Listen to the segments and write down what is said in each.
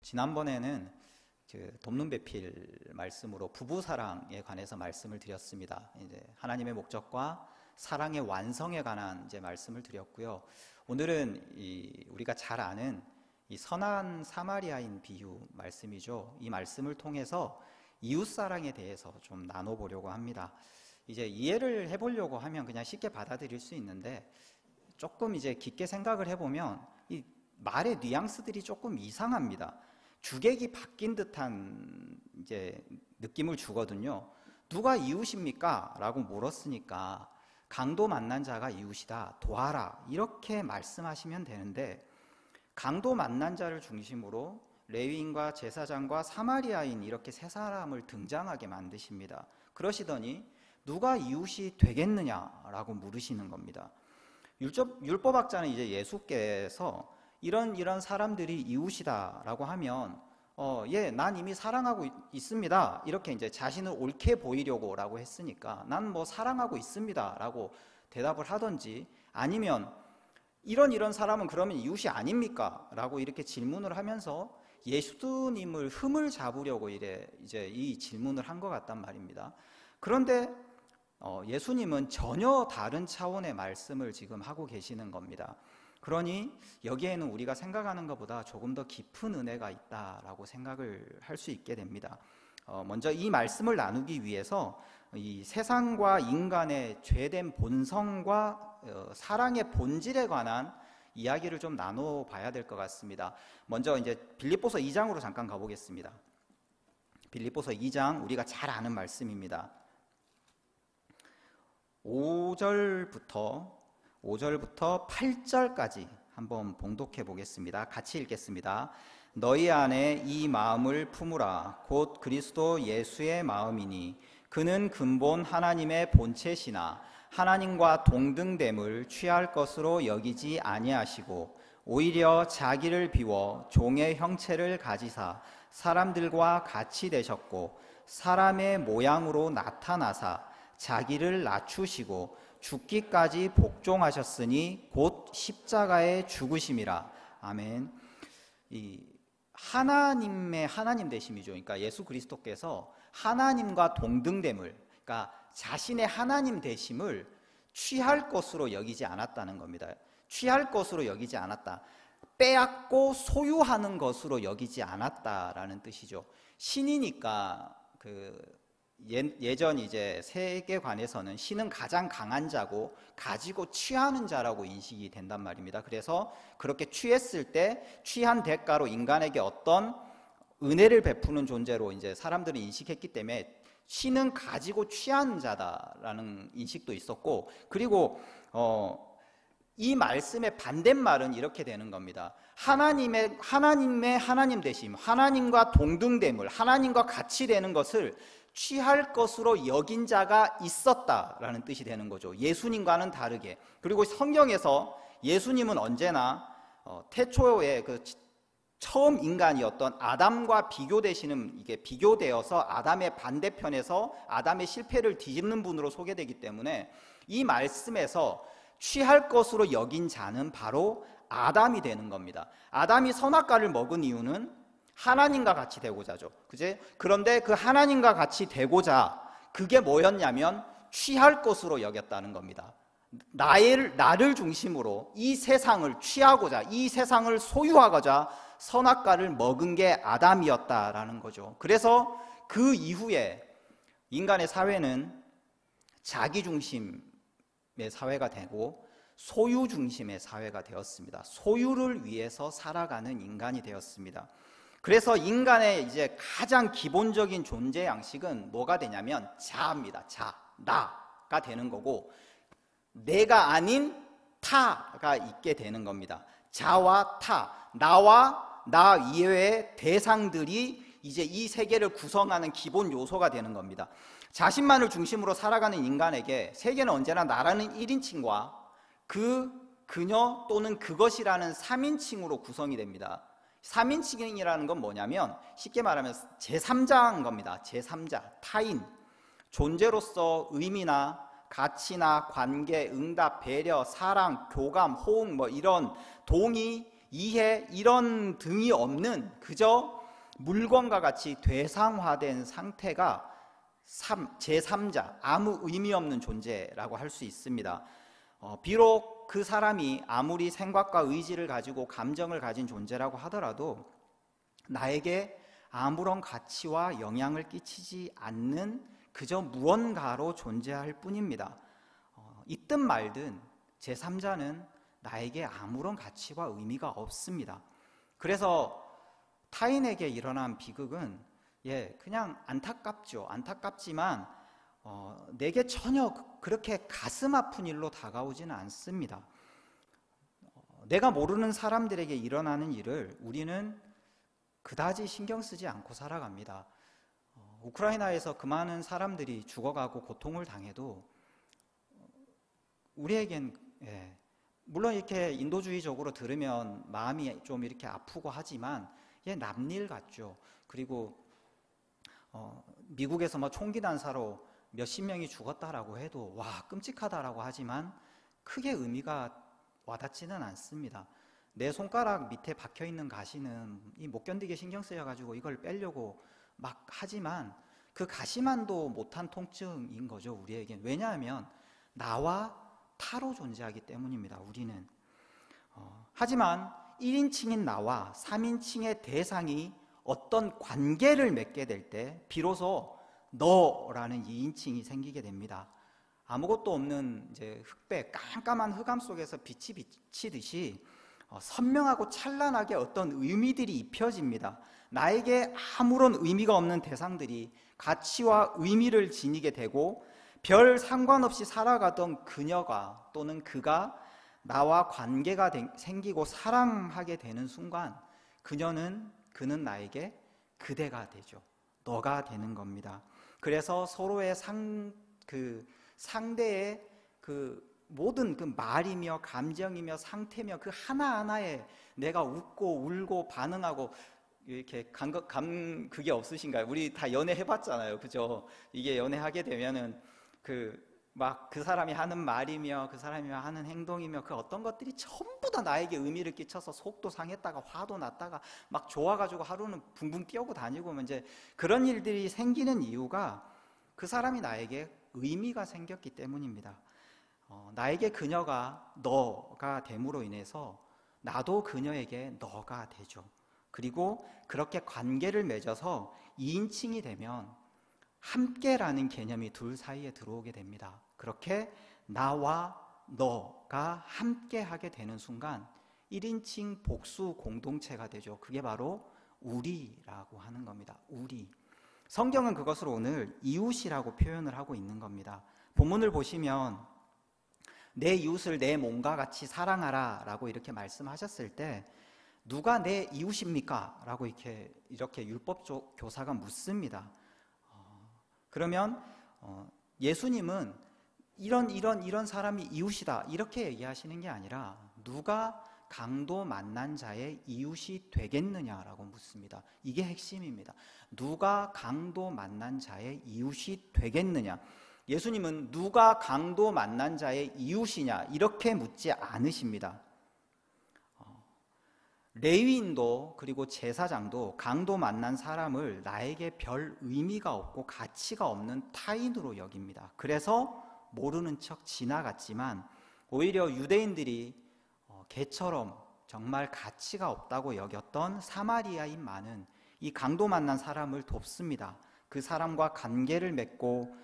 지난번에는 돕는 배필 말씀으로 부부 사랑에 관해서 말씀을 드렸습니다. 이제 하나님의 목적과 사랑의 완성에 관한 이제 말씀을 드렸고요. 오늘은 우리가 잘 아는 이 선한 사마리아인 비유 말씀이죠. 이 말씀을 통해서 이웃 사랑에 대해서 좀 나눠보려고 합니다. 이제 이해를 해보려고 하면 그냥 쉽게 받아들일 수 있는데 조금 이제 깊게 생각을 해보면 이 말의 뉘앙스들이 조금 이상합니다. 주객이 바뀐 듯한 이제 느낌을 주거든요. 누가 이웃입니까? 라고 물었으니까 강도 만난 자가 이웃이다, 도와라, 이렇게 말씀하시면 되는데, 강도 만난 자를 중심으로 레위인과 제사장과 사마리아인 이렇게 세 사람을 등장하게 만드십니다. 그러시더니 누가 이웃이 되겠느냐라고 물으시는 겁니다. 율법학자는 이제 예수께서 이런 사람들이 이웃이다라고 하면 난 이미 사랑하고 있습니다, 이렇게 이제 자신을 옳게 보이려고라고 했으니까 난 뭐 사랑하고 있습니다라고 대답을 하든지, 아니면 이런 사람은 그러면 이웃이 아닙니까? 라고 이렇게 질문을 하면서 예수님을 흠을 잡으려고 이제 이 질문을 한 것 같단 말입니다. 그런데 예수님은 전혀 다른 차원의 말씀을 지금 하고 계시는 겁니다. 그러니 여기에는 우리가 생각하는 것보다 조금 더 깊은 은혜가 있다라고 생각을 할 수 있게 됩니다. 먼저 이 말씀을 나누기 위해서 이 세상과 인간의 죄된 본성과 사랑의 본질에 관한 이야기를 좀 나눠봐야 될 것 같습니다. 먼저 이제 빌립보서 2장으로 잠깐 가보겠습니다. 빌립보서 2장, 우리가 잘 아는 말씀입니다. 5절부터 8절까지 한번 봉독해 보겠습니다. 같이 읽겠습니다. 너희 안에 이 마음을 품으라. 곧 그리스도 예수의 마음이니 그는 근본 하나님의 본체시나 하나님과 동등됨을 취할 것으로 여기지 아니하시고 오히려 자기를 비워 종의 형체를 가지사 사람들과 같이 되셨고 사람의 모양으로 나타나사 자기를 낮추시고 죽기까지 복종하셨으니 곧 십자가에 죽으심이라. 아멘. 이 하나님의 하나님 되심이죠. 그러니까 예수 그리스도께서 하나님과 동등됨을, 그러니까 자신의 하나님 되심을 취할 것으로 여기지 않았다는 겁니다. 취할 것으로 여기지 않았다. 빼앗고 소유하는 것으로 여기지 않았다라는 뜻이죠. 신이니까 예전 이제 세계관에서는 신은 가장 강한 자고 가지고 취하는 자라고 인식이 된단 말입니다. 그래서 그렇게 취했을 때 취한 대가로 인간에게 어떤 은혜를 베푸는 존재로 이제 사람들은 인식했기 때문에 신은 가지고 취하는 자다라는 인식도 있었고, 그리고 이 말씀의 반대말은 이렇게 되는 겁니다. 하나님의 하나님 되심, 하나님과 동등됨을, 하나님과 같이 되는 것을 취할 것으로 여긴 자가 있었다라는 뜻이 되는 거죠. 예수님과는 다르게. 그리고 성경에서 예수님은 언제나 태초에 처음 인간이었던 아담과 비교되시는, 이게 비교되어서 아담의 반대편에서 아담의 실패를 뒤집는 분으로 소개되기 때문에 이 말씀에서 취할 것으로 여긴 자는 바로 아담이 되는 겁니다. 아담이 선악과를 먹은 이유는 하나님과 같이 되고자죠. 그제? 그런데 그 하나님과 같이 되고자 그게 뭐였냐면 취할 것으로 여겼다는 겁니다. 나를 중심으로 이 세상을 취하고자, 이 세상을 소유하고자 선악과를 먹은 게 아담이었다라는 거죠. 그래서 그 이후에 인간의 사회는 자기 중심의 사회가 되고 소유 중심의 사회가 되었습니다. 소유를 위해서 살아가는 인간이 되었습니다. 그래서 인간의 이제 가장 기본적인 존재 양식은 뭐가 되냐면 자입니다. 나가 되는 거고, 내가 아닌 타가 있게 되는 겁니다. 자와 타, 나와 나 이외의 대상들이 이제 이 세계를 구성하는 기본 요소가 되는 겁니다. 자신만을 중심으로 살아가는 인간에게 세계는 언제나 나라는 1인칭과 그녀 또는 그것이라는 3인칭으로 구성이 됩니다. 3인칭이라는 건 뭐냐면 쉽게 말하면 제3자인 겁니다. 제3자, 타인, 존재로서 의미나 가치나 관계, 응답, 배려, 사랑, 교감, 호응, 이런 동의, 이해 이런 등이 없는 그저 물건과 같이 대상화된 상태가 제3자, 아무 의미 없는 존재라고 할 수 있습니다. 비록 그 사람이 아무리 생각과 의지를 가지고 감정을 가진 존재라고 하더라도 나에게 아무런 가치와 영향을 끼치지 않는 그저 무언가로 존재할 뿐입니다. 있든 말든 제3자는 나에게 아무런 가치와 의미가 없습니다. 그래서 타인에게 일어난 비극은 그냥 안타깝죠. 안타깝지만 내게 전혀 그렇게 가슴 아픈 일로 다가오지는 않습니다. 내가 모르는 사람들에게 일어나는 일을 우리는 그다지 신경 쓰지 않고 살아갑니다. 우크라이나에서 그 많은 사람들이 죽어가고 고통을 당해도 우리에겐 물론 이렇게 인도주의적으로 들으면 마음이 좀 이렇게 아프고 하지만 남일 같죠. 그리고 미국에서 뭐 총기 난사로 몇십 명이 죽었다라고 해도 와 끔찍하다라고 하지만 크게 의미가 와닿지는 않습니다. 내 손가락 밑에 박혀있는 가시는 못 견디게 신경 쓰여가지고 이걸 빼려고 막 하지만 그 가시만도 못한 통증인 거죠, 우리에겐. 왜냐하면 나와 타로 존재하기 때문입니다, 우리는. 하지만 1인칭인 나와 3인칭의 대상이 어떤 관계를 맺게 될 때 비로소 너라는 2인칭이 생기게 됩니다. 아무것도 없는 이제 흑백, 깜깜한 흑암 속에서 빛이 비치듯이 선명하고 찬란하게 어떤 의미들이 입혀집니다. 나에게 아무런 의미가 없는 대상들이 가치와 의미를 지니게 되고 별 상관없이 살아가던 그녀가 또는 그가 나와 관계가 생기고 사랑하게 되는 순간 그는 나에게 그대가 되죠. 너가 되는 겁니다. 그래서 서로의 상대의 모든 그 말이며 감정이며 상태며 그 하나하나에 내가 웃고 울고 반응하고 이렇게 그게 없으신가요? 우리 다 연애 해봤잖아요, 그죠? 이게 연애하게 되면은 그 사람이 하는 말이며 그 사람이 하는 행동이며 그 어떤 것들이 전부 다 나에게 의미를 끼쳐서 속도 상했다가 화도 났다가 막 좋아가지고 하루는 붕붕 뛰어고 다니고 이제 그런 일들이 생기는 이유가 그 사람이 나에게 의미가 생겼기 때문입니다. 나에게 그녀가 너가 됨으로 인해서 나도 그녀에게 너가 되죠. 그리고 그렇게 관계를 맺어서 2인칭이 되면 함께라는 개념이 둘 사이에 들어오게 됩니다. 그렇게 나와 너가 함께하게 되는 순간 1인칭 복수 공동체가 되죠. 그게 바로 우리라고 하는 겁니다. 우리. 성경은 그것을 오늘 이웃이라고 표현을 하고 있는 겁니다. 본문을 보시면 내 이웃을 내 몸과 같이 사랑하라 라고 이렇게 말씀하셨을 때 누가 내 이웃입니까? 라고 이렇게 율법 교사가 묻습니다. 그러면 예수님은 이런 사람이 이웃이다 이렇게 얘기하시는 게 아니라 누가 강도 만난 자의 이웃이 되겠느냐라고 묻습니다. 이게 핵심입니다. 누가 강도 만난 자의 이웃이 되겠느냐. 예수님은 누가 강도 만난 자의 이웃이냐 이렇게 묻지 않으십니다. 레위인도 그리고 제사장도 강도 만난 사람을 나에게 별 의미가 없고 가치가 없는 타인으로 여깁니다. 그래서 모르는 척 지나갔지만 오히려 유대인들이 개처럼 정말 가치가 없다고 여겼던 사마리아인만은 이 강도 만난 사람을 돕습니다. 그 사람과 관계를 맺고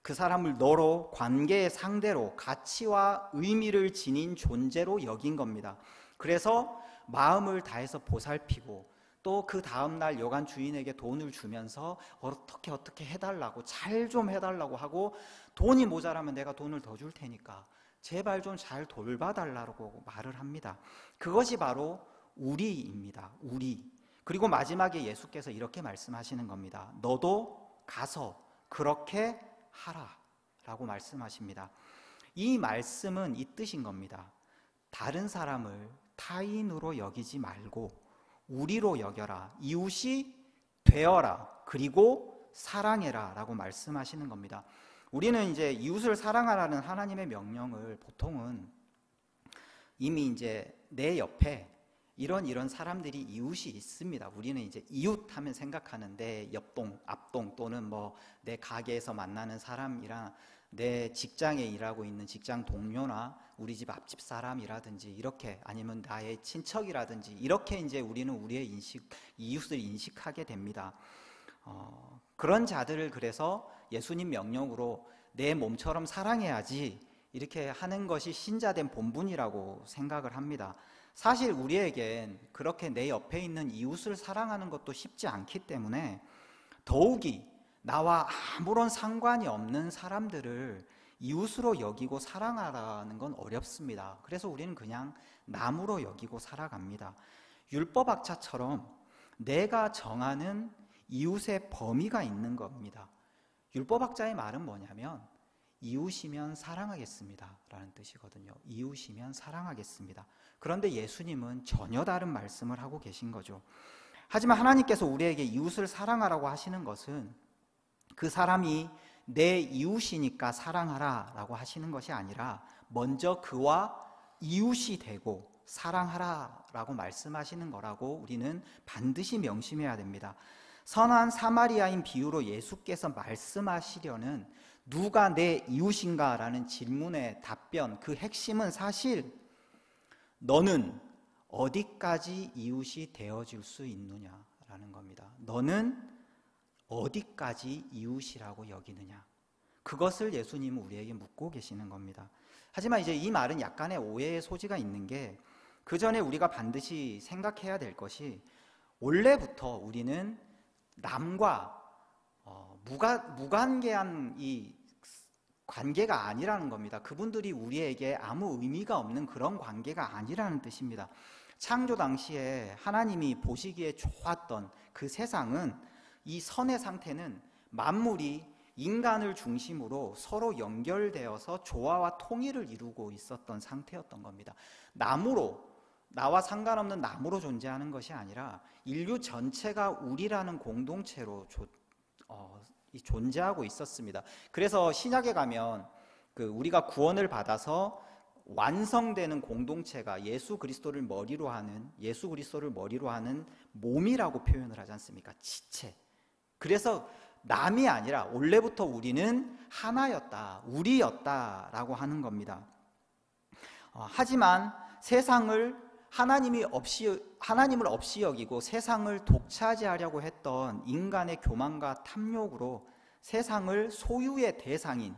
그 사람을 너로 관계의 상대로 가치와 의미를 지닌 존재로 여긴 겁니다. 그래서 마음을 다해서 보살피고 또 그 다음날 여관 주인에게 돈을 주면서 어떻게 해달라고 잘 좀 해달라고 하고 돈이 모자라면 내가 돈을 더 줄 테니까 제발 좀 잘 돌봐달라고 말을 합니다. 그것이 바로 우리입니다. 우리. 그리고 마지막에 예수께서 이렇게 말씀하시는 겁니다. 너도 가서 그렇게 하라 라고 말씀하십니다. 이 말씀은 이 뜻인 겁니다. 다른 사람을 타인으로 여기지 말고 우리로 여겨라. 이웃이 되어라. 그리고 사랑해라 라고 말씀하시는 겁니다. 우리는 이제 이웃을 사랑하라는 하나님의 명령을 보통은 이미 이제 내 옆에 이런 사람들이 이웃이 있습니다. 우리는 이제 이웃 하면 생각하는데 옆동, 앞동 또는 뭐 내 가게에서 만나는 사람이랑 내 직장에 일하고 있는 직장 동료나 우리 집 앞집 사람이라든지 이렇게 아니면 나의 친척이라든지 이렇게 이제 우리는 우리의 이웃을 인식하게 됩니다. 그런 자들을 그래서 예수님 명령으로 내 몸처럼 사랑해야지 이렇게 하는 것이 신자된 본분이라고 생각을 합니다. 사실 우리에겐 그렇게 내 옆에 있는 이웃을 사랑하는 것도 쉽지 않기 때문에 더욱이 나와 아무런 상관이 없는 사람들을 이웃으로 여기고 사랑하라는 건 어렵습니다. 그래서 우리는 그냥 남으로 여기고 살아갑니다. 율법학자처럼 내가 정하는 이웃의 범위가 있는 겁니다. 율법학자의 말은 뭐냐면 이웃이면 사랑하겠습니다 라는 뜻이거든요. 이웃이면 사랑하겠습니다. 그런데 예수님은 전혀 다른 말씀을 하고 계신 거죠. 하지만 하나님께서 우리에게 이웃을 사랑하라고 하시는 것은 그 사람이 내 이웃이니까 사랑하라 라고 하시는 것이 아니라 먼저 그와 이웃이 되고 사랑하라 라고 말씀하시는 거라고 우리는 반드시 명심해야 됩니다. 선한 사마리아인 비유로 예수께서 말씀하시려는 누가 내 이웃인가 라는 질문의 답변, 그 핵심은 사실 너는 어디까지 이웃이 되어줄 수 있느냐라는 겁니다. 너는 어디까지 이웃이라고 여기느냐, 그것을 예수님은 우리에게 묻고 계시는 겁니다. 하지만 이제 이 말은 약간의 오해의 소지가 있는 게, 그 전에 우리가 반드시 생각해야 될 것이 원래부터 우리는 남과 무관계한 이 관계가 아니라는 겁니다. 그분들이 우리에게 아무 의미가 없는 그런 관계가 아니라는 뜻입니다. 창조 당시에 하나님이 보시기에 좋았던 그 세상은, 이 선의 상태는 만물이 인간을 중심으로 서로 연결되어서 조화와 통일을 이루고 있었던 상태였던 겁니다. 나와 상관없는 나무로 존재하는 것이 아니라 인류 전체가 우리라는 공동체로 존재하고 있었습니다. 그래서 신약에 가면 우리가 구원을 받아서 완성되는 공동체가 예수 그리스도를 머리로 하는 몸이라고 표현을 하지 않습니까? 지체. 그래서 남이 아니라 원래부터 우리는 하나였다, 우리였다라고 하는 겁니다. 하지만 하나님을 없이 여기고 세상을 독차지하려고 했던 인간의 교만과 탐욕으로 세상을 소유의 대상인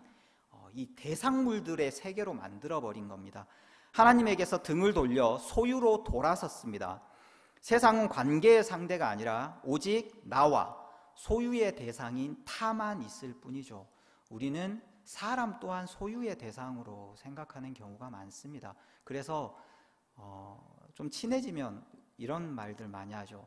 이 대상물들의 세계로 만들어버린 겁니다. 하나님에게서 등을 돌려 소유로 돌아섰습니다. 세상은 관계의 상대가 아니라 오직 나와 소유의 대상인 타만 있을 뿐이죠. 우리는 사람 또한 소유의 대상으로 생각하는 경우가 많습니다. 그래서 좀 친해지면 이런 말들 많이 하죠.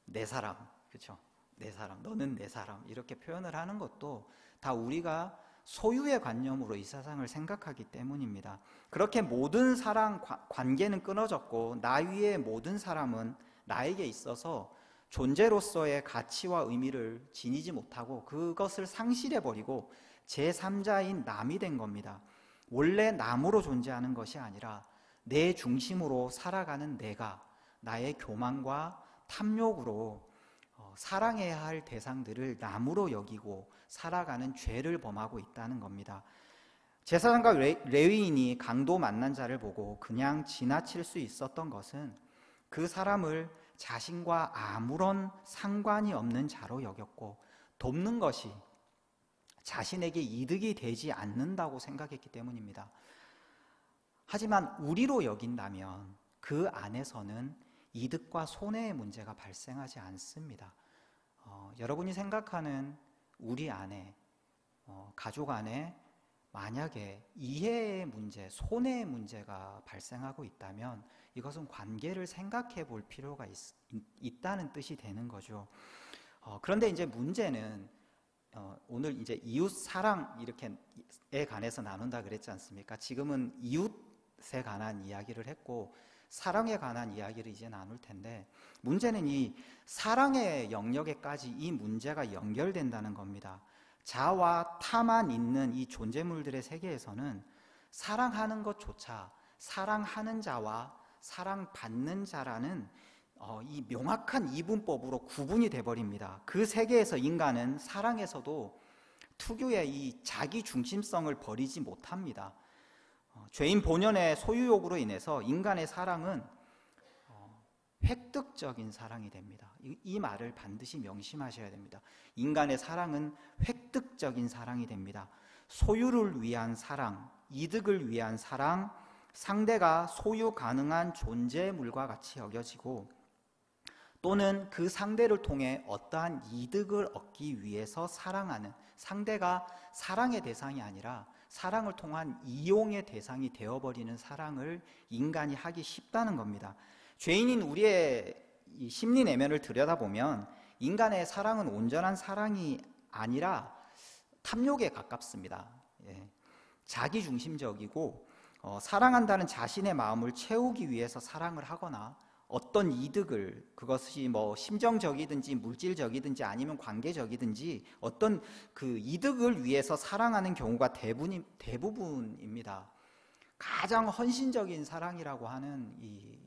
내 사람, 그렇죠? 내 사람, 너는 내 사람, 이렇게 표현을 하는 것도 다 우리가 소유의 관념으로 이 세상을 생각하기 때문입니다. 그렇게 모든 사랑 관계는 끊어졌고 나 위의 모든 사람은 나에게 있어서 존재로서의 가치와 의미를 지니지 못하고 그것을 상실해버리고 제3자인 남이 된 겁니다. 원래 남으로 존재하는 것이 아니라 내 중심으로 살아가는 내가 나의 교만과 탐욕으로 사랑해야 할 대상들을 남으로 여기고 살아가는 죄를 범하고 있다는 겁니다. 제사장과 레위인이 강도 만난 자를 보고 그냥 지나칠 수 있었던 것은 그 사람을 자신과 아무런 상관이 없는 자로 여겼고 돕는 것이 자신에게 이득이 되지 않는다고 생각했기 때문입니다. 하지만 우리로 여긴다면 그 안에서는 이득과 손해의 문제가 발생하지 않습니다. 여러분이 생각하는 우리 안에, 가족 안에 만약에 이해의 문제, 손해의 문제가 발생하고 있다면 이것은 관계를 생각해 볼 필요가 있다는 뜻이 되는 거죠. 그런데 이제 문제는 오늘 이제 이웃 사랑 이렇게에 관해서 나눈다 그랬지 않습니까? 지금은 이웃에 관한 이야기를 했고 사랑에 관한 이야기를 이제 나눌 텐데, 문제는 이 사랑의 영역에까지 이 문제가 연결된다는 겁니다. 자와 타만 있는 이 존재물들의 세계에서는 사랑하는 것조차 사랑하는 자와 사랑받는 자라는 이 명확한 이분법으로 구분이 돼버립니다. 그 세계에서 인간은 사랑에서도 특유의 이 자기 중심성을 버리지 못합니다. 죄인 본연의 소유욕으로 인해서 인간의 사랑은 획득적인 사랑이 됩니다. 이 말을 반드시 명심하셔야 됩니다. 인간의 사랑은 획득적인 사랑이 됩니다. 소유를 위한 사랑, 이득을 위한 사랑, 상대가 소유 가능한 존재물과 같이 여겨지고 또는 그 상대를 통해 어떠한 이득을 얻기 위해서 사랑하는, 상대가 사랑의 대상이 아니라 사랑을 통한 이용의 대상이 되어버리는 사랑을 인간이 하기 쉽다는 겁니다. 죄인인 우리의 이 심리 내면을 들여다보면 인간의 사랑은 온전한 사랑이 아니라 탐욕에 가깝습니다. 자기중심적이고 사랑한다는 자신의 마음을 채우기 위해서 사랑을 하거나 어떤 이득을, 그것이 뭐 심정적이든지 물질적이든지 아니면 관계적이든지 어떤 그 이득을 위해서 사랑하는 경우가 대부분입니다. 가장 헌신적인 사랑이라고 하는 이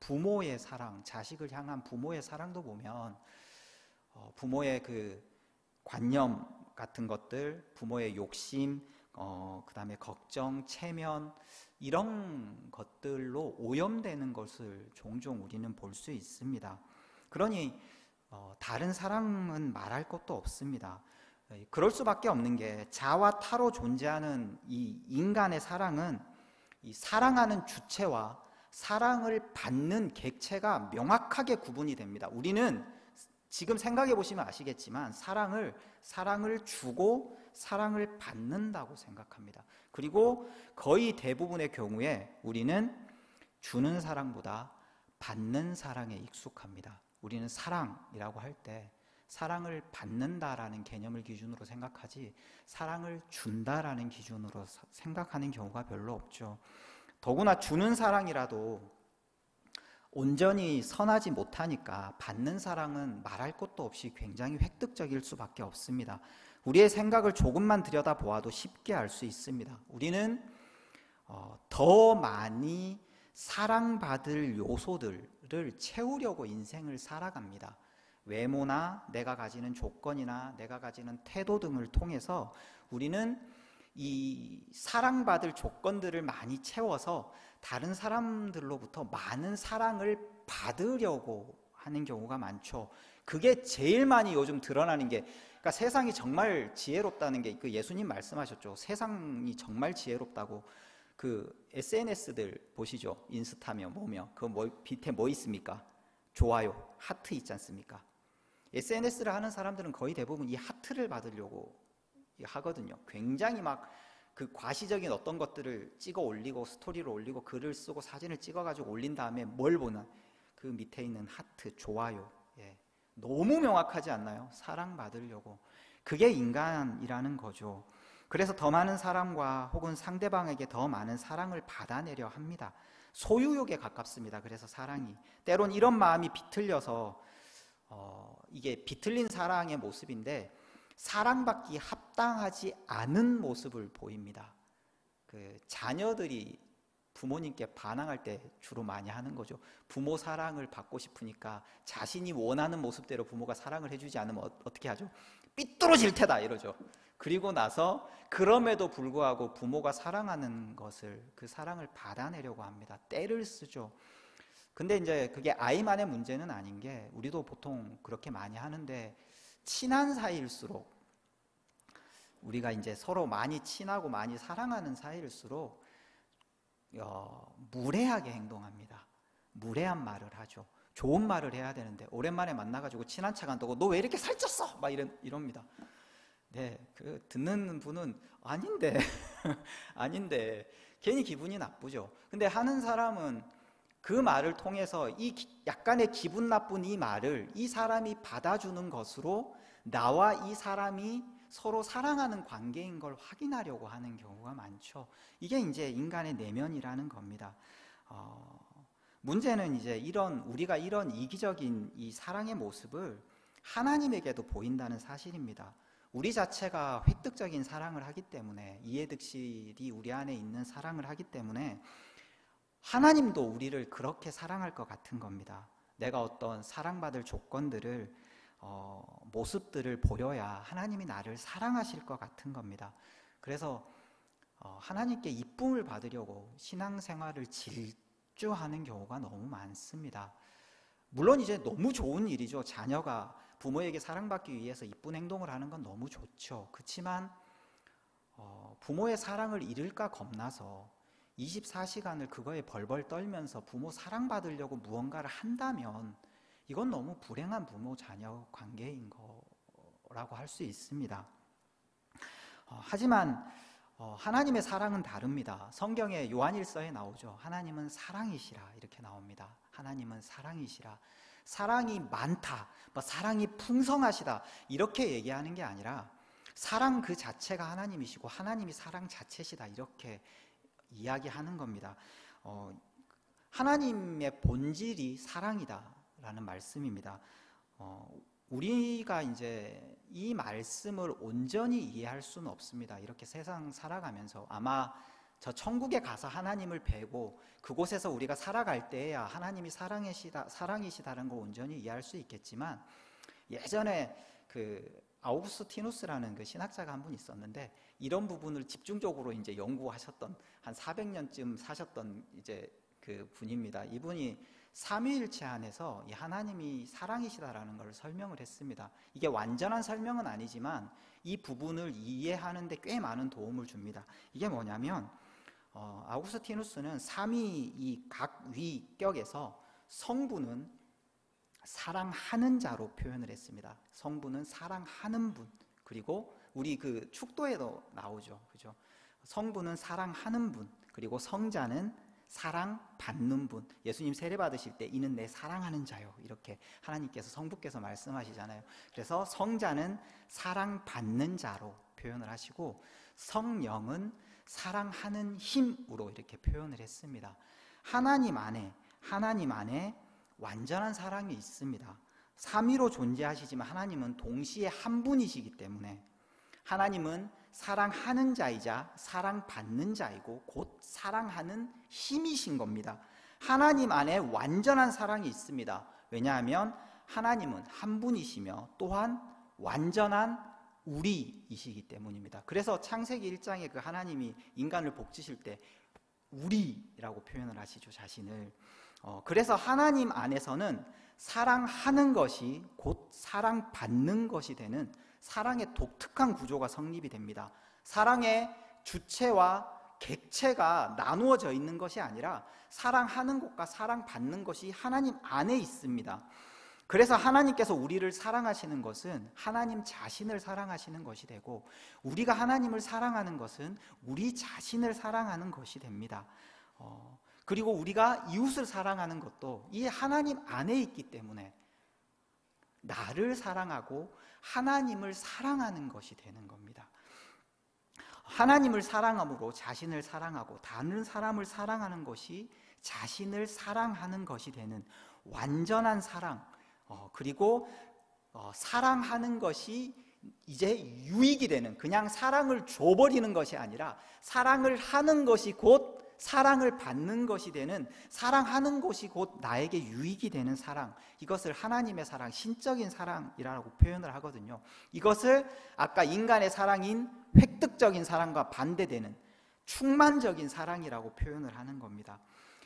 부모의 사랑, 자식을 향한 부모의 사랑도 보면 부모의 그 관념 같은 것들, 부모의 욕심, 그 다음에 걱정, 체면, 이런 것들로 오염되는 것을 종종 우리는 볼 수 있습니다. 그러니 다른 사랑은 말할 것도 없습니다. 그럴 수밖에 없는 게 자와 타로 존재하는 이 인간의 사랑은 이 사랑하는 주체와 사랑을 받는 객체가 명확하게 구분이 됩니다. 우리는 지금 생각해 보시면 아시겠지만 사랑을 주고 사랑을 받는다고 생각합니다. 그리고 거의 대부분의 경우에 우리는 주는 사랑보다 받는 사랑에 익숙합니다. 우리는 사랑이라고 할 때 사랑을 받는다라는 개념을 기준으로 생각하지 사랑을 준다라는 기준으로 생각하는 경우가 별로 없죠. 더구나 주는 사랑이라도 온전히 선하지 못하니까 받는 사랑은 말할 것도 없이 굉장히 획득적일 수밖에 없습니다. 우리의 생각을 조금만 들여다보아도 쉽게 알 수 있습니다. 우리는 더 많이 사랑받을 요소들을 채우려고 인생을 살아갑니다. 외모나 내가 가지는 조건이나 내가 가지는 태도 등을 통해서 우리는 이 사랑받을 조건들을 많이 채워서 다른 사람들로부터 많은 사랑을 받으려고 하는 경우가 많죠. 그게 제일 많이 요즘 드러나는 게, 그러니까 세상이 정말 지혜롭다는 게 그 예수님 말씀하셨죠. 세상이 정말 지혜롭다고. 그 SNS들 보시죠. 인스타며 뭐며 그 밑에 뭐 있습니까? 좋아요, 하트 있지 않습니까? SNS를 하는 사람들은 거의 대부분 이 하트를 받으려고 하거든요. 굉장히 막 그 과시적인 어떤 것들을 찍어 올리고 스토리를 올리고 글을 쓰고 사진을 찍어 가지고 올린 다음에 뭘 보나? 그 밑에 있는 하트, 좋아요. 너무 명확하지 않나요? 사랑받으려고. 그게 인간이라는 거죠. 그래서 더 많은 사람과 혹은 상대방에게 더 많은 사랑을 받아내려 합니다. 소유욕에 가깝습니다. 그래서 사랑이 때론 이런 마음이 비틀려서 이게 비틀린 사랑의 모습인데 사랑받기 합당하지 않은 모습을 보입니다. 그 자녀들이 부모님께 반항할 때 주로 많이 하는 거죠. 부모 사랑을 받고 싶으니까 자신이 원하는 모습대로 부모가 사랑을 해주지 않으면 어떻게 하죠? 삐뚤어질 테다 이러죠. 그리고 나서 그럼에도 불구하고 부모가 사랑하는 것을, 그 사랑을 받아내려고 합니다. 떼를 쓰죠. 근데 이제 그게 아이만의 문제는 아닌 게 우리도 보통 그렇게 많이 하는데 친한 사이일수록 우리가 이제 서로 많이 친하고 많이 사랑하는 사이일수록 무례하게 행동합니다. 무례한 말을 하죠. 좋은 말을 해야 되는데 오랜만에 만나가지고 친한 척 한다고 너 왜 이렇게 살쪘어? 막 이럽니다. 네, 그 듣는 분은 아닌데 아닌데 괜히 기분이 나쁘죠. 근데 하는 사람은 그 말을 통해서 이 약간의 기분 나쁜 이 말을 이 사람이 받아주는 것으로 나와 이 사람이 서로 사랑하는 관계인 걸 확인하려고 하는 경우가 많죠. 이게 이제 인간의 내면이라는 겁니다. 문제는 이제 우리가 이런 이기적인 이 사랑의 모습을 하나님에게도 보인다는 사실입니다. 우리 자체가 획득적인 사랑을 하기 때문에, 이해득실이 우리 안에 있는 사랑을 하기 때문에 하나님도 우리를 그렇게 사랑할 것 같은 겁니다. 내가 어떤 사랑받을 조건들을 모습들을 보여야 하나님이 나를 사랑하실 것 같은 겁니다. 그래서 하나님께 이쁨을 받으려고 신앙생활을 질주하는 경우가 너무 많습니다. 물론 이제 너무 좋은 일이죠. 자녀가 부모에게 사랑받기 위해서 이쁜 행동을 하는 건 너무 좋죠. 그렇지만 부모의 사랑을 잃을까 겁나서 24시간을 그거에 벌벌 떨면서 부모 사랑받으려고 무언가를 한다면 이건 너무 불행한 부모 자녀 관계인 거라고 할 수 있습니다. 하지만 하나님의 사랑은 다릅니다. 성경에 요한일서에 나오죠. 하나님은 사랑이시라 이렇게 나옵니다. 하나님은 사랑이시라. 사랑이 많다, 사랑이 풍성하시다 이렇게 얘기하는 게 아니라 사랑 그 자체가 하나님이시고 하나님이 사랑 자체시다 이렇게 이야기하는 겁니다. 하나님의 본질이 사랑이다라는 말씀입니다. 우리가 이제 이 말씀을 온전히 이해할 수는 없습니다. 이렇게 세상 살아가면서 아마 저 천국에 가서 하나님을 뵈고 그곳에서 우리가 살아갈 때야 하나님이 사랑이시다는 걸 온전히 이해할 수 있겠지만, 예전에 그 아우구스티누스라는 그 신학자가 한 분 있었는데 이런 부분을 집중적으로 이제 연구하셨던, 한 400년쯤 사셨던 이제 그 분입니다. 이분이 삼위일체 안에서 이 하나님이 사랑이시다라는 걸 설명을 했습니다. 이게 완전한 설명은 아니지만 이 부분을 이해하는 데 꽤 많은 도움을 줍니다. 이게 뭐냐면 아우구스티누스는 삼위 이 각 위격에서 성부는 사랑하는 자로 표현을 했습니다. 성부는 사랑하는 분, 그리고 우리 그 축도에도 나오죠, 그죠? 성부는 사랑하는 분, 그리고 성자는 사랑받는 분. 예수님 세례 받으실 때 이는 내 사랑하는 자요 이렇게 하나님께서 성부께서 말씀하시잖아요. 그래서 성자는 사랑받는 자로 표현을 하시고 성령은 사랑하는 힘으로 이렇게 표현을 했습니다. 하나님 안에 완전한 사랑이 있습니다. 삼위로 존재하시지만 하나님은 동시에 한 분이시기 때문에 하나님은 사랑하는 자이자 사랑받는 자이고 곧 사랑하는 힘이신 겁니다. 하나님 안에 완전한 사랑이 있습니다. 왜냐하면 하나님은 한 분이시며 또한 완전한 우리이시기 때문입니다. 그래서 창세기 1장에 그 하나님이 인간을 복지실 때 우리라고 표현을 하시죠, 자신을. 그래서 하나님 안에서는 사랑하는 것이 곧 사랑받는 것이 되는 사랑의 독특한 구조가 성립이 됩니다. 사랑의 주체와 객체가 나누어져 있는 것이 아니라 사랑하는 것과 사랑받는 것이 하나님 안에 있습니다. 그래서 하나님께서 우리를 사랑하시는 것은 하나님 자신을 사랑하시는 것이 되고, 우리가 하나님을 사랑하는 것은 우리 자신을 사랑하는 것이 됩니다. 그리고 우리가 이웃을 사랑하는 것도 이 하나님 안에 있기 때문에 나를 사랑하고 하나님을 사랑하는 것이 되는 겁니다. 하나님을 사랑함으로 자신을 사랑하고 다른 사람을 사랑하는 것이 자신을 사랑하는 것이 되는 완전한 사랑, 그리고 사랑하는 것이 이제 유익이 되는, 그냥 사랑을 줘버리는 것이 아니라 사랑을 하는 것이 곧 사랑을 받는 것이 되는, 사랑하는 것이 곧 나에게 유익이 되는 사랑, 이것을 하나님의 사랑, 신적인 사랑이라고 표현을 하거든요. 이것을 아까 인간의 사랑인 획득적인 사랑과 반대되는 충만적인 사랑이라고 표현을 하는 겁니다.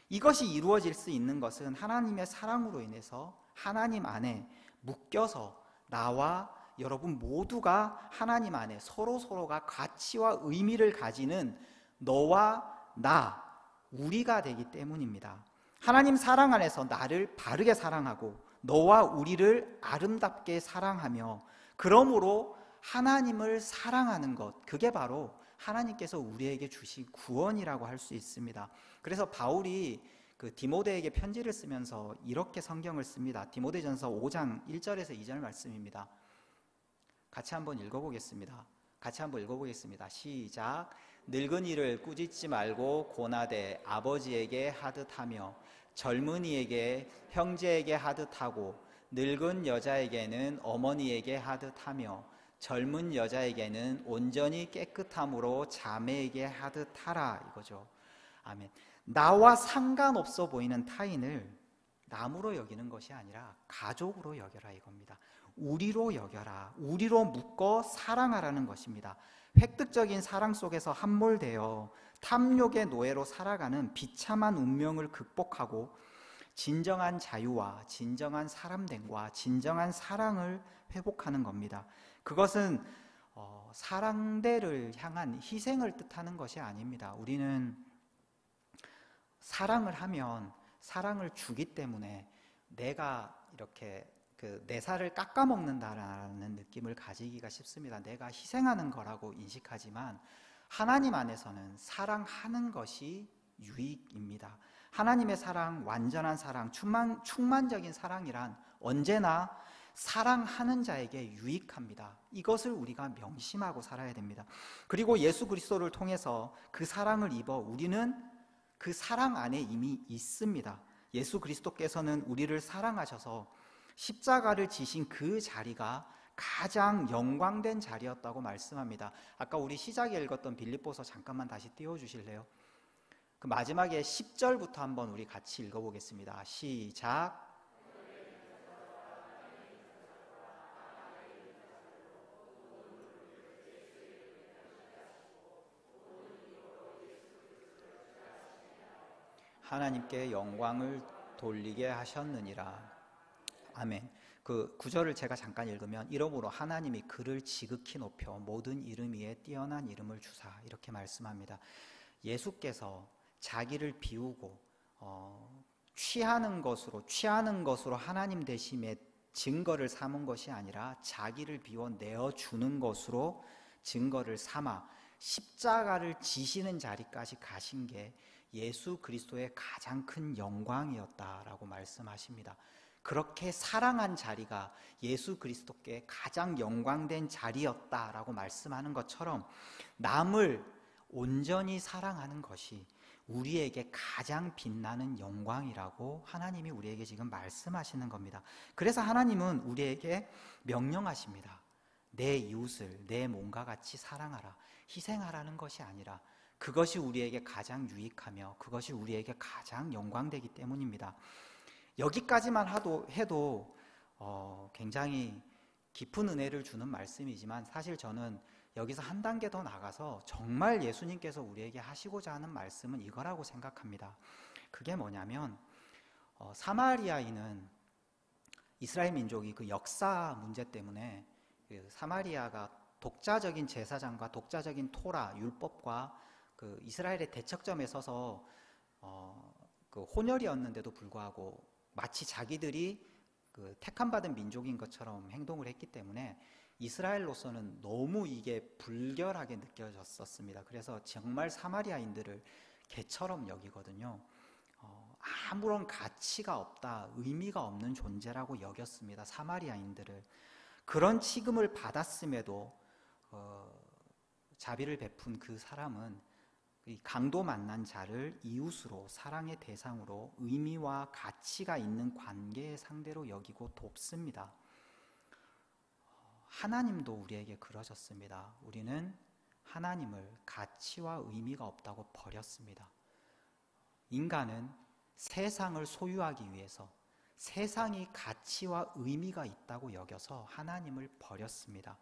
이것이 이루어질 수 있는 것은 하나님의 사랑으로 인해서 하나님 안에 묶여서 나와 여러분 모두가 하나님 안에 서로가 가치와 의미를 가지는 너와 나, 우리가 되기 때문입니다. 하나님 사랑 안에서 나를 바르게 사랑하고 너와 우리를 아름답게 사랑하며, 그러므로 하나님을 사랑하는 것, 그게 바로 하나님께서 우리에게 주신 구원이라고 할 수 있습니다. 그래서 바울이 그 디모데에게 편지를 쓰면서 이렇게 성경을 씁니다. 디모데전서 5장 1절에서 2절 말씀입니다. 같이 한번 읽어보겠습니다. 시작. 늙은이를 꾸짖지 말고 고나되 아버지에게 하듯 하며 젊은이에게 형제에게 하듯 하고 늙은 여자에게는 어머니에게 하듯 하며 젊은 여자에게는 온전히 깨끗함으로 자매에게 하듯 하라, 이거죠. 아멘. 나와 상관없어 보이는 타인을 남으로 여기는 것이 아니라 가족으로 여겨라 이겁니다. 우리로 여겨라. 우리로 묶어 사랑하라는 것입니다. 획득적인 사랑 속에서 함몰되어 탐욕의 노예로 살아가는 비참한 운명을 극복하고 진정한 자유와 진정한 사람됨과 진정한 사랑을 회복하는 겁니다. 그것은 사랑대를 향한 희생을 뜻하는 것이 아닙니다. 우리는 사랑을 하면 사랑을 주기 때문에 내가 이렇게 내 살을 깎아먹는다라는 느낌을 가지기가 쉽습니다. 내가 희생하는 거라고 인식하지만 하나님 안에서는 사랑하는 것이 유익입니다. 하나님의 사랑, 완전한 사랑, 충만적인 사랑이란 언제나 사랑하는 자에게 유익합니다. 이것을 우리가 명심하고 살아야 됩니다. 그리고 예수 그리스도를 통해서 그 사랑을 입어 우리는 그 사랑 안에 이미 있습니다. 예수 그리스도께서는 우리를 사랑하셔서 십자가를 지신 그 자리가 가장 영광된 자리였다고 말씀합니다. 아까 우리 시작에 읽었던 빌립보서 잠깐만 다시 띄워주실래요? 그 마지막에 10절부터 한번 우리 같이 읽어보겠습니다. 시작. 하나님께 영광을 돌리게 하셨느니라. 아멘. 그 구절을 제가 잠깐 읽으면 이러므로 하나님이 그를 지극히 높여 모든 이름 위에 뛰어난 이름을 주사 이렇게 말씀합니다. 예수께서 자기를 비우고 취하는 것으로 하나님 되심의 증거를 삼은 것이 아니라 자기를 비워 내어주는 것으로 증거를 삼아 십자가를 지시는 자리까지 가신 게 예수 그리스도의 가장 큰 영광이었다라고 말씀하십니다. 그렇게 사랑한 자리가 예수 그리스도께 가장 영광된 자리였다라고 말씀하는 것처럼 남을 온전히 사랑하는 것이 우리에게 가장 빛나는 영광이라고 하나님이 우리에게 지금 말씀하시는 겁니다. 그래서 하나님은 우리에게 명령하십니다. 내 이웃을 내 몸과 같이 사랑하라. 희생하라는 것이 아니라 그것이 우리에게 가장 유익하며 그것이 우리에게 가장 영광되기 때문입니다. 여기까지만 해도 굉장히 깊은 은혜를 주는 말씀이지만 사실 저는 여기서 한 단계 더 나가서 정말 예수님께서 우리에게 하시고자 하는 말씀은 이거라고 생각합니다. 그게 뭐냐면 사마리아인은 이스라엘 민족이 그 역사 문제 때문에 그 사마리아가 독자적인 제사장과 독자적인 토라 율법과 그 이스라엘의 대척점에 서서 그 혼혈이었는데도 불구하고 마치 자기들이 그 택함받은 민족인 것처럼 행동을 했기 때문에 이스라엘로서는 너무 이게 불결하게 느껴졌었습니다. 그래서 정말 사마리아인들을 개처럼 여기거든요. 아무런 가치가 없다, 의미가 없는 존재라고 여겼습니다. 사마리아인들을. 그런 취급을 받았음에도 자비를 베푼 그 사람은 이 강도 만난 자를 이웃으로 사랑의 대상으로 의미와 가치가 있는 관계의 상대로 여기고 돕습니다. 하나님도 우리에게 그러셨습니다. 우리는 하나님을 가치와 의미가 없다고 버렸습니다. 인간은 세상을 소유하기 위해서 세상이 가치와 의미가 있다고 여겨서 하나님을 버렸습니다.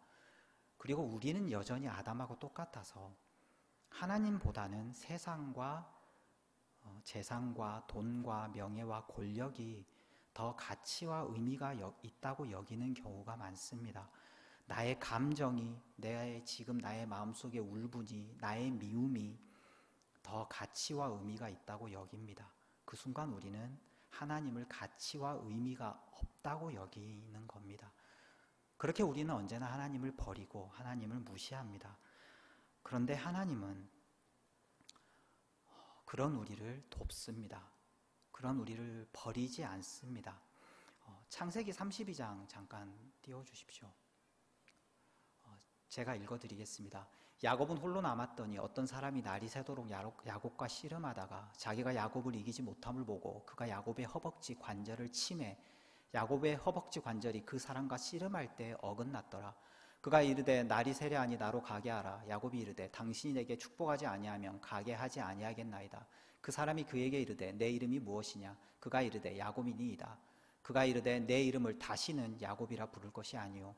그리고 우리는 여전히 아담하고 똑같아서 하나님보다는 세상과 재산과 돈과 명예와 권력이 더 가치와 의미가 있다고 여기는 경우가 많습니다. 나의 감정이, 지금 나의 마음속의 울분이, 나의 미움이 더 가치와 의미가 있다고 여깁니다. 그 순간 우리는 하나님을 가치와 의미가 없다고 여기는 겁니다. 그렇게 우리는 언제나 하나님을 버리고 하나님을 무시합니다. 그런데 하나님은 그런 우리를 돕습니다. 그런 우리를 버리지 않습니다. 창세기 32장 잠깐 띄워주십시오. 제가 읽어드리겠습니다. 야곱은 홀로 남았더니 어떤 사람이 날이 새도록 야곱과 씨름하다가 자기가 야곱을 이기지 못함을 보고 그가 야곱의 허벅지 관절을 치매 야곱의 허벅지 관절이 그 사람과 씨름할 때 어긋났더라. 그가 이르되 날이 세려하니 나로 가게 하라. 야곱이 이르되 당신이 내게 축복하지 아니하면 가게 하지 아니하겠나이다. 그 사람이 그에게 이르되 내 이름이 무엇이냐? 그가 이르되 야곱이니이다. 그가 이르되 내 이름을 다시는 야곱이라 부를 것이 아니요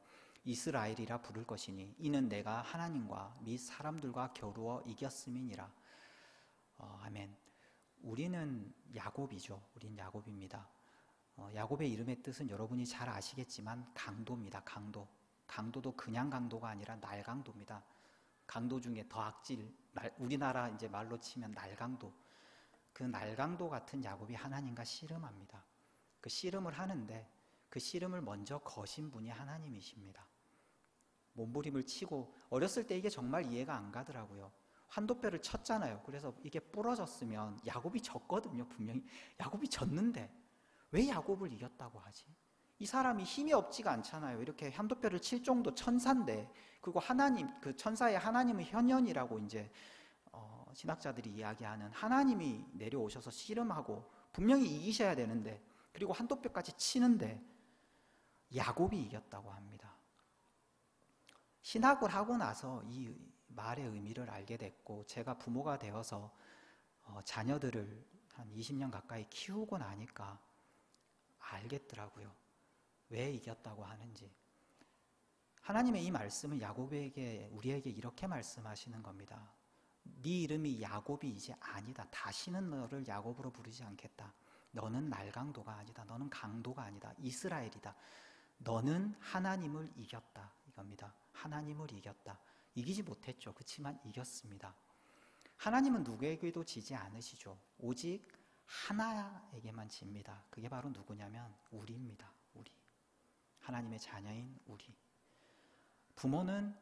이스라엘이라 부를 것이니 이는 내가 하나님과 및 사람들과 겨루어 이겼음이니라. 아멘. 우리는 야곱이죠. 우린 야곱입니다. 야곱의 이름의 뜻은 여러분이 잘 아시겠지만 강도입니다. 강도. 강도도 그냥 강도가 아니라 날강도입니다. 강도 중에 더 악질, 우리나라 이제 말로 치면 날강도. 그 날강도 같은 야곱이 하나님과 씨름합니다. 그 씨름을 하는데 그 씨름을 먼저 거신 분이 하나님이십니다. 몸부림을 치고, 어렸을 때 이게 정말 이해가 안 가더라고요. 환도뼈를 쳤잖아요. 그래서 이게 부러졌으면 야곱이 졌거든요. 분명히 야곱이 졌는데 왜 야곱을 이겼다고 하지? 이 사람이 힘이 없지가 않잖아요. 이렇게 환도뼈를 칠 정도 천사인데, 그리고 하나님, 그 천사의 하나님은 현현이라고 이제 신학자들이 이야기하는, 하나님이 내려오셔서 씨름하고 분명히 이기셔야 되는데, 그리고 환도뼈까지 치는데 야곱이 이겼다고 합니다. 신학을 하고 나서 이 말의 의미를 알게 됐고, 제가 부모가 되어서 자녀들을 한 20년 가까이 키우고 나니까 알겠더라고요. 왜 이겼다고 하는지. 하나님의 이 말씀은 야곱에게, 우리에게 이렇게 말씀하시는 겁니다. 네 이름이 야곱이 이제 아니다. 다시는 너를 야곱으로 부르지 않겠다. 너는 날강도가 아니다. 너는 강도가 아니다. 이스라엘이다. 너는 하나님을 이겼다. 이겁니다. 하나님을 이겼다. 이기지 못했죠. 그렇지만 이겼습니다. 하나님은 누구에게도 지지 않으시죠. 오직 하나에게만 집니다. 그게 바로 누구냐면 우리입니다. 우리. 하나님의 자녀인 우리. 부모는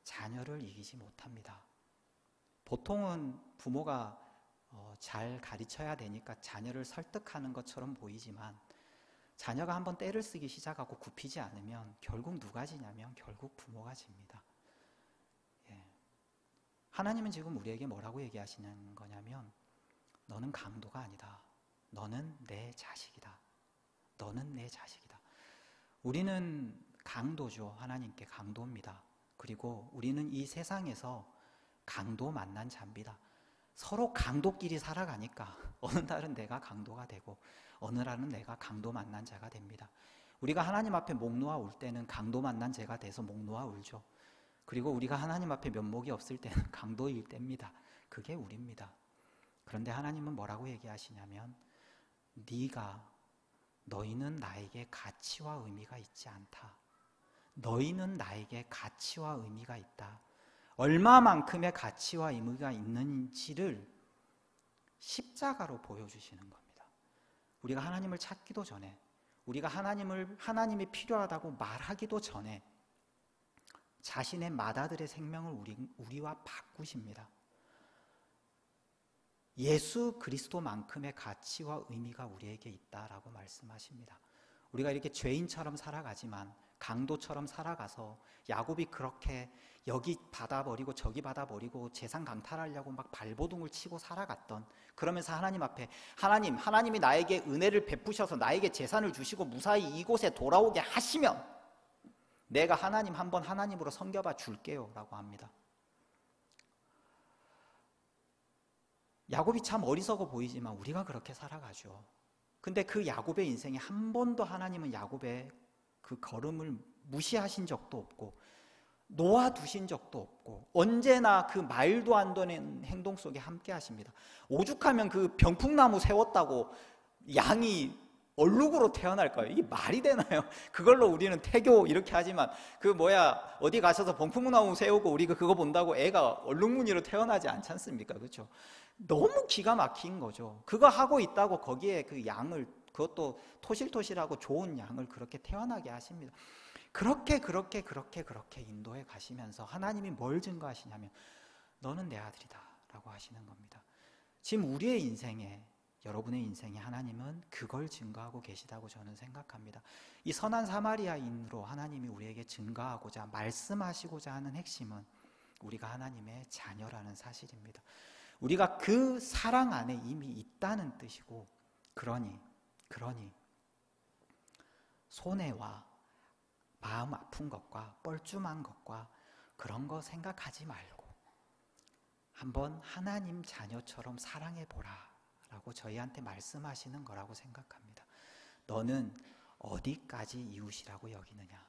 자녀를 이기지 못합니다. 보통은 부모가 잘 가르쳐야 되니까 자녀를 설득하는 것처럼 보이지만, 자녀가 한번 떼를 쓰기 시작하고 굽히지 않으면 결국 누가 지냐면 결국 부모가 집니다. 하나님은 지금 우리에게 뭐라고 얘기하시는 거냐면, 너는 강도가 아니다. 너는 내 자식이다. 너는 내 자식이다. 우리는 강도죠. 하나님께 강도입니다. 그리고 우리는 이 세상에서 강도 만난 자입니다. 서로 강도끼리 살아가니까 어느 날은 내가 강도가 되고 어느 날은 내가 강도 만난 자가 됩니다. 우리가 하나님 앞에 목 놓아 울 때는 강도 만난 자가 돼서 목 놓아 울죠. 그리고 우리가 하나님 앞에 면목이 없을 때는 강도일 때입니다. 그게 우리입니다. 그런데 하나님은 뭐라고 얘기하시냐면, 너희는 나에게 가치와 의미가 있지 않다. 너희는 나에게 가치와 의미가 있다. 얼마만큼의 가치와 의미가 있는지를 십자가로 보여주시는 겁니다. 우리가 하나님을 찾기도 전에, 우리가 하나님이 필요하다고 말하기도 전에 자신의 맏아들의 생명을 우리와 바꾸십니다. 예수 그리스도만큼의 가치와 의미가 우리에게 있다라고 말씀하십니다. 우리가 이렇게 죄인처럼 살아가지만, 강도처럼 살아가서 야곱이 그렇게 여기 받아버리고 저기 받아버리고 재산 강탈하려고 막 발버둥을 치고 살아갔던, 그러면서 하나님 앞에 하나님이 나에게 은혜를 베푸셔서 나에게 재산을 주시고 무사히 이곳에 돌아오게 하시면 내가 하나님 한번 하나님으로 섬겨봐 줄게요 라고 합니다. 야곱이 참 어리석어 보이지만 우리가 그렇게 살아가죠. 근데 그 야곱의 인생에 한 번도 하나님은 야곱의 그 걸음을 무시하신 적도 없고 놓아두신 적도 없고, 언제나 그 말도 안 되는 행동 속에 함께 하십니다. 오죽하면 그 병풍나무 세웠다고 양이 얼룩으로 태어날까요? 이게 말이 되나요? 그걸로 우리는 태교 이렇게 하지만, 어디 가셔서 병풍나무 세우고 우리가 그거 본다고 애가 얼룩무늬로 태어나지 않지 않습니까? 그렇죠? 너무 기가 막힌 거죠. 그거 하고 있다고 거기에 그 양을, 그것도 토실토실하고 좋은 양을 그렇게 태어나게 하십니다. 그렇게 인도해 가시면서 하나님이 뭘 증거하시냐면, 너는 내 아들이다 라고 하시는 겁니다. 지금 우리의 인생에, 여러분의 인생에 하나님은 그걸 증거하고 계시다고 저는 생각합니다. 이 선한 사마리아인으로 하나님이 우리에게 증거하고자 말씀하시고자 하는 핵심은 우리가 하나님의 자녀라는 사실입니다. 우리가 그 사랑 안에 이미 있다는 뜻이고, 그러니 손해와 마음 아픈 것과 뻘쭘한 것과 그런 거 생각하지 말고 한번 하나님 자녀처럼 사랑해 보라 라고 저희한테 말씀하시는 거라고 생각합니다. 너는 어디까지 이웃이라고 여기느냐?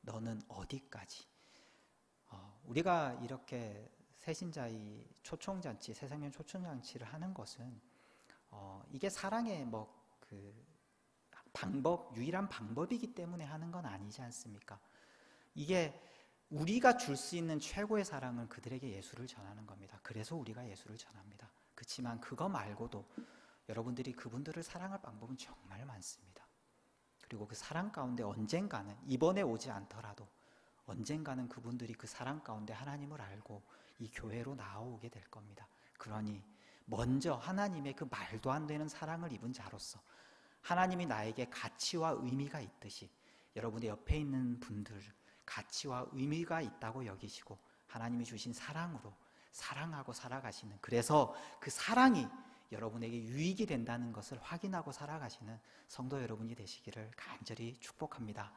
너는 어디까지? 우리가 이렇게 새신자의 초청잔치, 새생명 초청잔치를 하는 것은 이게 사랑의 유일한 방법이기 때문에 하는 건 아니지 않습니까? 이게 우리가 줄 수 있는 최고의 사랑은 그들에게 예수를 전하는 겁니다. 그래서 우리가 예수를 전합니다. 그렇지만 그거 말고도 여러분들이 그분들을 사랑할 방법은 정말 많습니다. 그리고 그 사랑 가운데 언젠가는, 이번에 오지 않더라도 언젠가는 그분들이 그 사랑 가운데 하나님을 알고 이 교회로 나오게 될 겁니다. 그러니 먼저 하나님의 그 말도 안 되는 사랑을 입은 자로서 하나님이 나에게 가치와 의미가 있듯이 여러분의 옆에 있는 분들 가치와 의미가 있다고 여기시고 하나님이 주신 사랑으로 사랑하고 살아가시는, 그래서 그 사랑이 여러분에게 유익이 된다는 것을 확인하고 살아가시는 성도 여러분이 되시기를 간절히 축복합니다.